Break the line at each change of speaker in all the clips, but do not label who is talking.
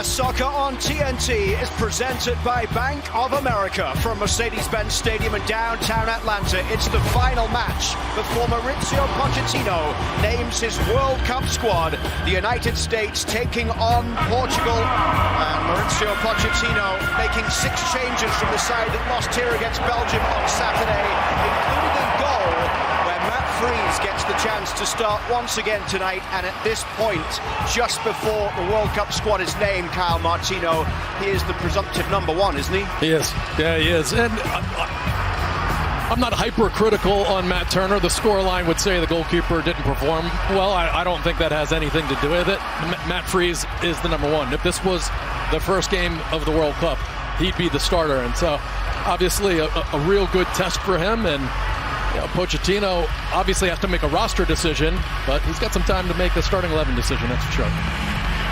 US Soccer on TNT is presented by Bank of America from Mercedes-Benz Stadium in downtown Atlanta. It's the final match before Mauricio Pochettino names his World Cup squad. The United States taking on Portugal, and Mauricio Pochettino making 6 changes from the side that lost here against Belgium on Saturday, including a goal where Matt Freese gets the chance to start once again tonight. And at this point, just before the World Cup squad is named, Kyle Martino, he is the presumptive number 1, isn't he?
He is. Yeah, he is. And I'm not hypercritical on Matt Turner. The scoreline would say the goalkeeper didn't perform well. I don't think that has anything to do with it. Matt Freese is the number 1. If this was the first game of the World Cup, he'd be the starter. And so, obviously, a real good test for him. And Pochettino obviously has to make a roster decision, but he's got some time to make the starting 11 decision, that's for sure.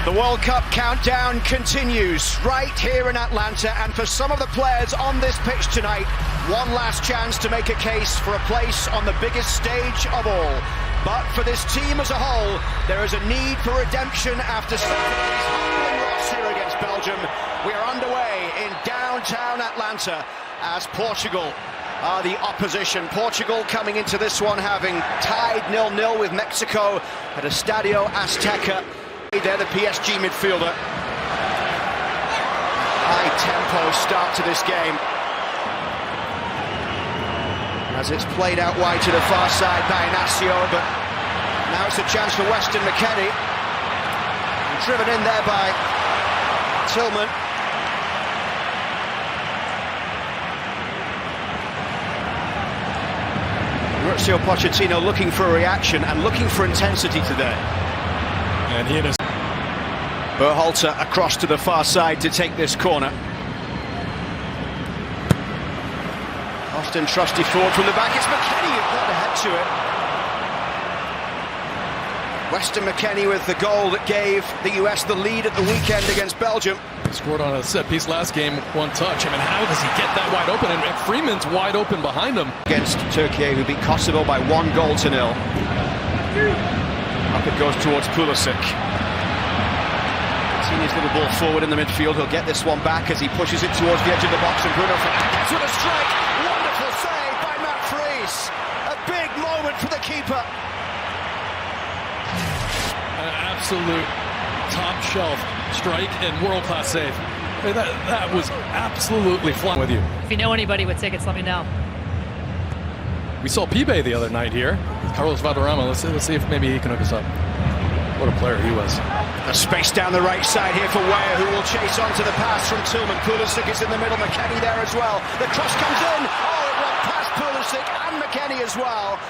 The World Cup countdown continues right here in Atlanta, and for some of the players on this pitch tonight, one last chance to make a case for a place on the biggest stage of all. But for this team as a whole, there is a need for redemption after Saturday's humbling loss here against Belgium. We are underway in downtown Atlanta as Portugal are the opposition. Portugal coming into this one having tied 0-0 with Mexico at Estadio Azteca. They're the PSG midfielder. High tempo start to this game, as it's played out wide to the far side by Inacio, but now it's a chance for Weston McKennie. Driven in there by Tillman. Mauricio Pochettino looking for a reaction and looking for intensity today.
And he is.
Berhalter across to the far side to take this corner. Austin trusty forward from the back. It's McKennie who got ahead to it. Weston McKennie with the goal that gave the US the lead at the weekend against Belgium.
Scored on a set piece last game, one touch. I mean, how does he get that wide open? And Freeman's wide open behind him.
Against Turkey, who beat Kosovo by 1-0. Up it goes towards Pulisic. Seeing his little ball forward in the midfield, he'll get this one back as he pushes it towards the edge of the box, and Bruno Fernandes with a strike. Wonderful save by Matt Freese. A big moment for the keeper.
An absolute top shelf strike and world-class save. That was absolutely flying with you.
If you know anybody with tickets, let me know.
We saw Pibe the other night here. Carlos Valderrama. Let's see if maybe he can hook us up. What a player he was.
A space down the right side here for Weah, who will chase onto the pass from Tillman. Pulisic is in the middle, McKennie there as well. The cross comes in. Oh, it went past Pulisic and McKennie as well.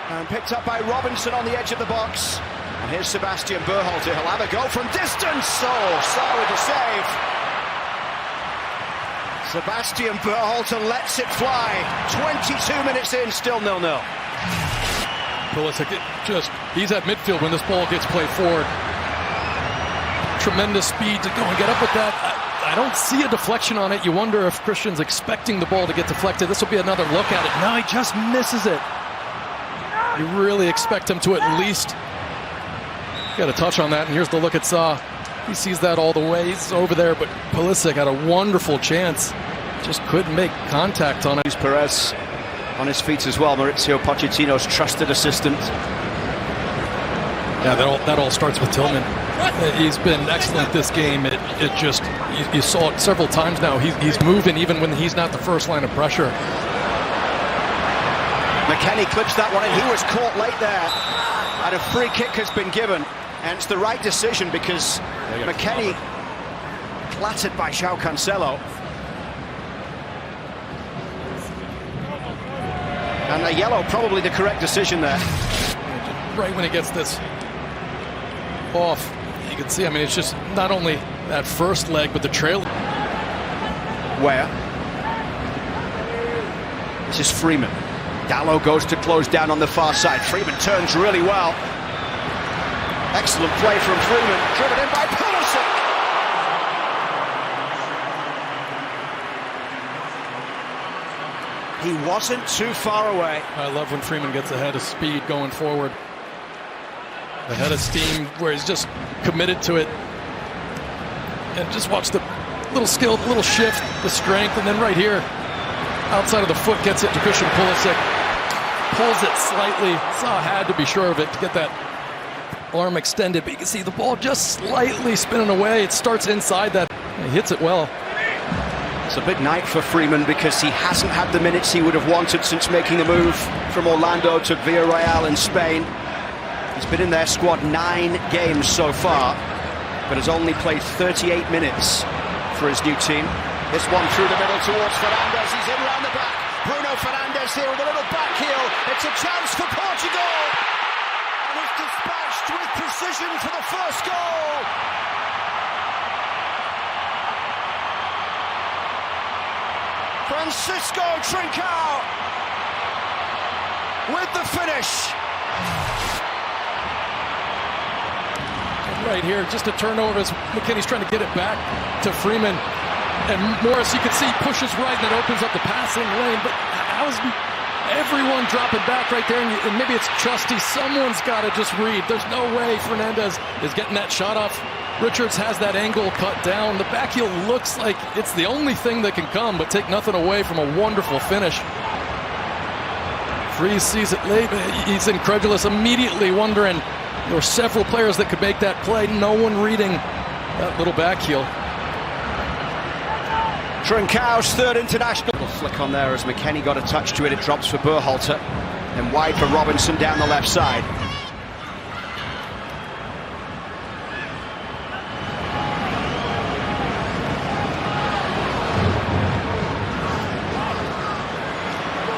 And picked up by Robinson on the edge of the box. And here's Sebastian Berhalter. He'll have a go from distance. Oh, Sarr with the save. Sebastian Berhalter lets it fly. 22 minutes in, still 0-0.
Pulisic, he's at midfield when this ball gets played forward. Tremendous speed to go and get up with that. I don't see a deflection on it. You wonder if Christian's expecting the ball to get deflected. This will be another look at it. No, he just misses it. You really expect him to at least get a touch on that. And here's the look at Sarr. He sees that all the way. He's over there, but Pulisic had a wonderful chance. Just couldn't make contact on it.
Perez on his feet as well, Mauricio Pochettino's trusted assistant.
Yeah, that all starts with Tillman. He's been excellent this game. It just, you saw it several times now. He's moving even when he's not the first line of pressure.
McKennie clips that one, and he was caught late there. And a free kick has been given. And it's the right decision because McKennie clattered by João Cancelo. And a yellow, probably the correct decision there.
Right when he gets this off, you can see, I mean, it's just not only that first leg, but the trail.
Where? This is Freeman. Dalot goes to close down on the far side. Freeman turns really well. Excellent play from Freeman, driven in by Pulisic. He wasn't too far away.
I love when Freeman gets ahead of speed going forward. The head of steam where he's just committed to it. And just watch the little skill, little shift, the strength, and then right here, outside of the foot, gets it to Christian Pulisic. Pulls it slightly. Saw had to be sure of it to get that arm extended, but you can see the ball just slightly spinning away. It starts inside that. He hits it well.
It's a big night for Freeman because he hasn't had the minutes he would have wanted since making the move from Orlando to Villarreal in Spain. He's been in their squad 9 games so far, but has only played 38 minutes for his new team. This one through the middle towards Fernandes. He's in round the back. Bruno Fernandes here with a little back heel. It's a chance for Portugal. And it's dispatched with precision for the first goal. Francisco Trincao with the finish.
And right here, just a turnover as McKennie's trying to get it back to Freeman. And Morris, you can see, pushes right, and that opens up the passing lane. But how's everyone dropping back right there? And maybe it's Trusty. Someone's got to just read. There's no way Fernandes is getting that shot off. Richards has that angle cut down. The back heel looks like it's the only thing that can come, but take nothing away from a wonderful finish. Freeze sees it late. He's incredulous, immediately wondering there were several players that could make that play. No one reading that little back heel.
Trincao's third international. Little flick on there as McKennie got a touch to it. It drops for Berhalter. Then wide for Robinson down the left side.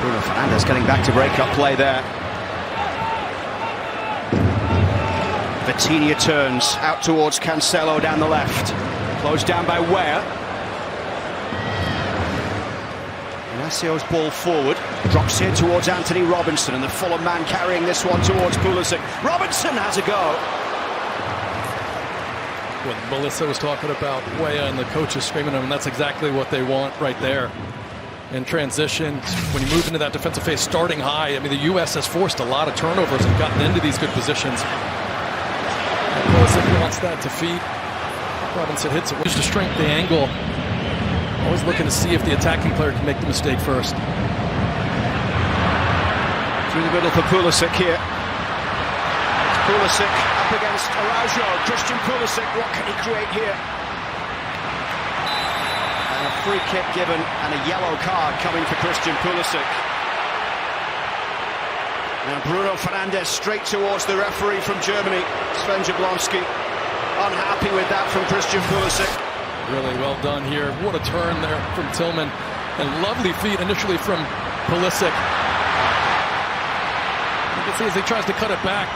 Bruno Fernandes getting back to break-up play there. Vitinha turns out towards Cancelo down the left. Closed down by Weah. Inacio's ball forward, drops here towards Anthony Robinson, and the Fulham man carrying this one towards Pulisic. Robinson has a go.
When Melissa was talking about Weah and the coaches screaming at him, that's exactly what they want right there. In transition, when you move into that defensive phase, starting high, I mean, the U.S. has forced a lot of turnovers and gotten into these good positions. Pulisic wants that to feed. Robinson hits it. Just to strength the angle. Always looking to see if the attacking player can make the mistake first.
Through the middle for Pulisic here. It's Pulisic up against Araujo. Christian Pulisic, what can he create here? And a free kick given and a yellow card coming for Christian Pulisic. Now Bruno Fernandes straight towards the referee from Germany, Sven Jablonski. Unhappy with that from Christian Pulisic.
Really well done here. What a turn there from Tillman. And lovely feet initially from Pulisic. You can see as he tries to cut it back.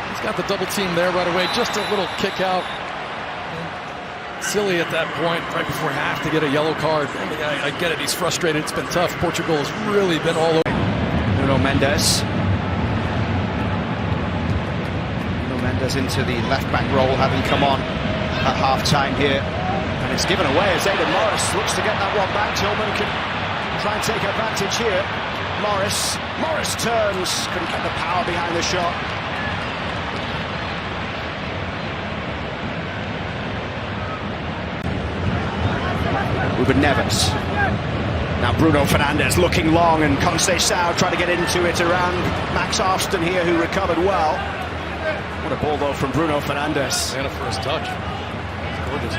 He's got the double team there right away. Just a little kick out. And silly at that point, right before half, to get a yellow card. I mean, I get it. He's frustrated. It's been tough. Portugal has really been all over.
Nuno Mendes. Nuno Mendes into the left-back role, having come on at half-time here. And it's given away as Aidan Morris looks to get that one back. Tillman can try and take advantage here. Morris turns, couldn't get the power behind the shot. Ruben Neves. Now Bruno Fernandes looking long, and Conceição trying to get into it around Max Arston here, who recovered well. What a ball though from Bruno Fernandes.
And a first touch. Gorgeous.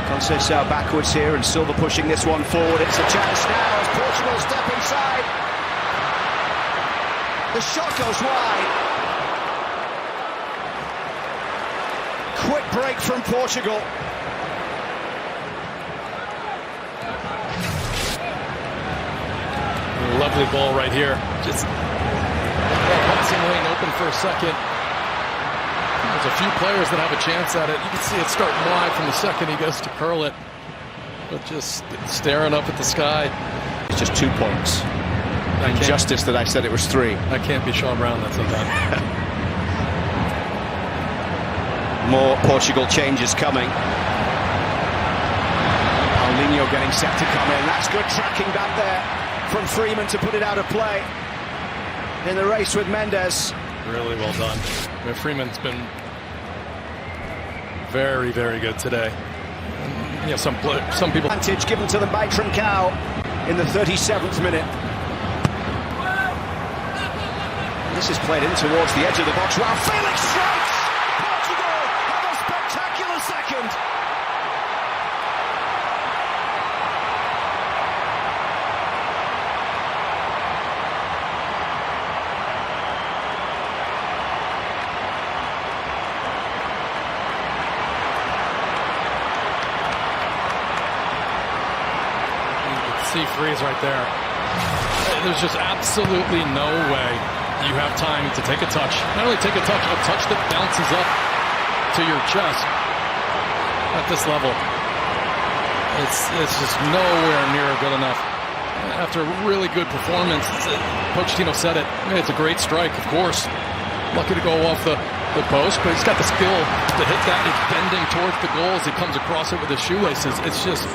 Conceição backwards here, and Silva pushing this one forward. It's a chance now as Portugal step inside. The shot goes wide. Quick break from Portugal.
Lovely ball right here. Just passing lane open for a second. There's a few players that have a chance at it. You can see it starting wide from the second he goes to curl it. But just staring up at the sky.
It's just 2 points. Injustice that I said it was 3.
That can't be Sean Brown, that's not that.
More Portugal changes coming. Paulinho getting set to come in. That's good tracking back there from Freeman to put it out of play in the race with Mendes.
Really well done. I mean, Freeman's been very, very good today. Yeah, some people.
Advantage given to them by Trincao in the 37th minute. This is played in towards the edge of the box. Wow, Felix strikes! Portugal have a spectacular second.
Freeze right there. There's just absolutely no way you have time to take a touch. Not only take a touch that bounces up to your chest at this level. It's just nowhere near good enough. After a really good performance, Pochettino said it. It's a great strike, of course. Lucky to go off the post, but he's got the skill to hit that. He's bending towards the goal as he comes across it with his shoelaces. It's just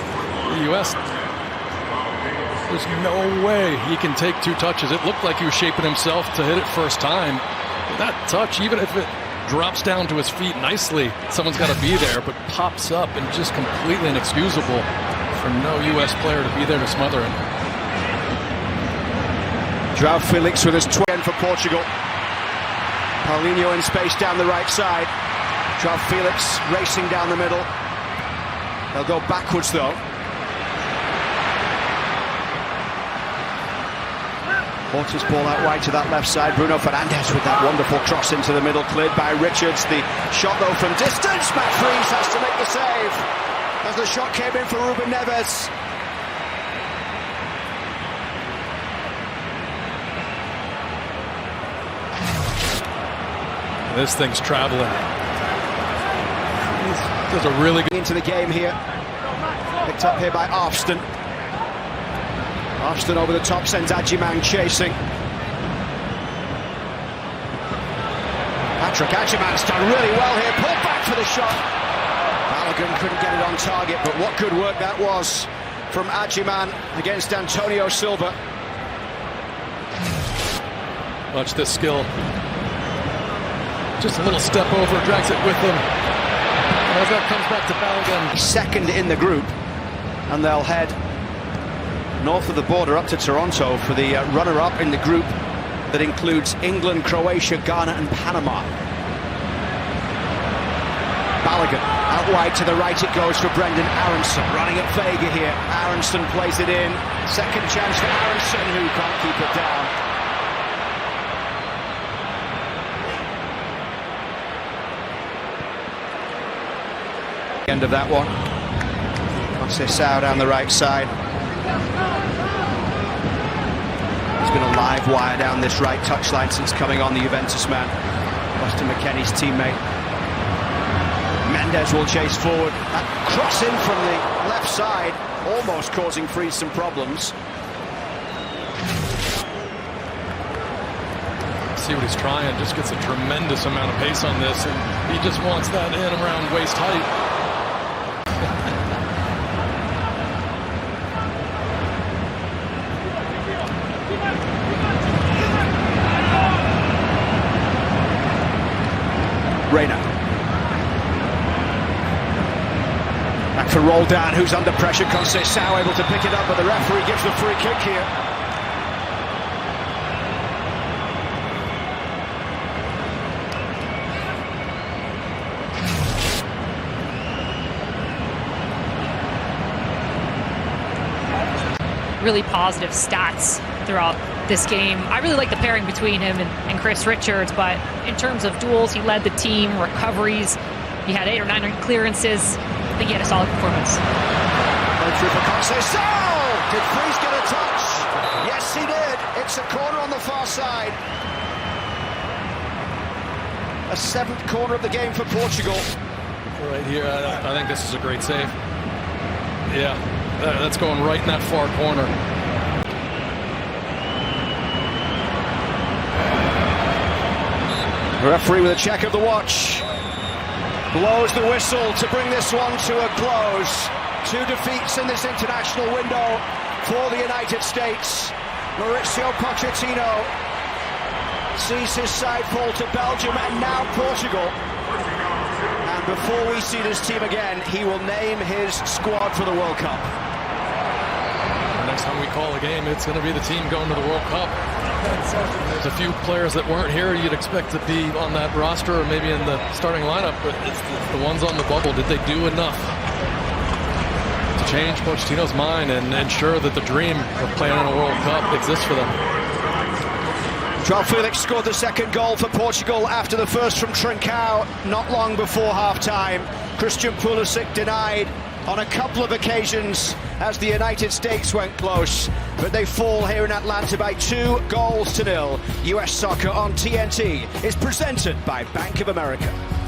the U.S. There's no way he can take two touches. It looked like he was shaping himself to hit it first time. That touch, even if it drops down to his feet nicely, someone's got to be there, but pops up and just completely inexcusable for no U.S. player to be there to smother him.
João Felix with his 20 for Portugal. Paulinho in space down the right side. João Felix racing down the middle. They'll go backwards though. Porter's ball out wide to that left side. Bruno Fernandes with that wonderful cross into the middle, cleared by Richards. The shot though from distance. Matt Freese has to make the save as the shot came in for Ruben Neves.
This thing's traveling. There's a really good
into the game here. Picked up here by Arfston. Arfston over the top, sends Adjiman chasing. Patrick Adjiman's done really well here, pulled back for the shot. Balogun couldn't get it on target, but what good work that was from Adjiman against Antonio Silva.
Watch this skill. Just a little step over, drags it with him. And as that comes back to Balogun.
Second in the group, and they'll head north of the border up to Toronto for the runner-up in the group that includes England, Croatia, Ghana and Panama. Balogun out wide to the right it goes for Brendan Aronson, running at Vega here. Aronson plays it in, second chance for Aronson who can't keep it down. End of that one. Conceição down the right side. There's been a live wire down this right touchline since coming on, the Juventus man. Weston McKennie's teammate. Mendes will chase forward. That cross in from the left side, almost causing Freeze some problems.
See what he's trying, just gets a tremendous amount of pace on this, and he just wants that in around waist height.
Reina. Back for Roldan, who's under pressure. Conceição able to pick it up, but the referee gives the free kick here.
Really positive stats throughout this game. I really like the pairing between him and Chris Richards, but in terms of duels, he led the team, recoveries, he had 8 or 9 clearances. I think he had a solid performance.
Going through for Conceição! Did Freeze get a touch? Yes, he did. It's a corner on the far side. A 7th corner of the game for Portugal.
Right here, I think this is a great save. Yeah, that's going right in that far corner.
The referee with a check of the watch. Blows the whistle to bring this one to a close. 2 defeats in this international window for the United States. Mauricio Pochettino sees his side fall to Belgium and now Portugal. And before we see this team again, he will name his squad for the World Cup.
The next time we call a game, it's going to be the team going to the World Cup. There's a few players that weren't here you'd expect to be on that roster or maybe in the starting lineup, but it's the ones on the bubble. Did they do enough to change Pochettino's mind and ensure that the dream of playing in a World Cup exists for them?
João Felix scored the second goal for Portugal after the first from Trincao not long before half-time. Christian Pulisic denied on a couple of occasions as the United States went close, but they fall here in Atlanta by 2-0. US Soccer on TNT is presented by Bank of America.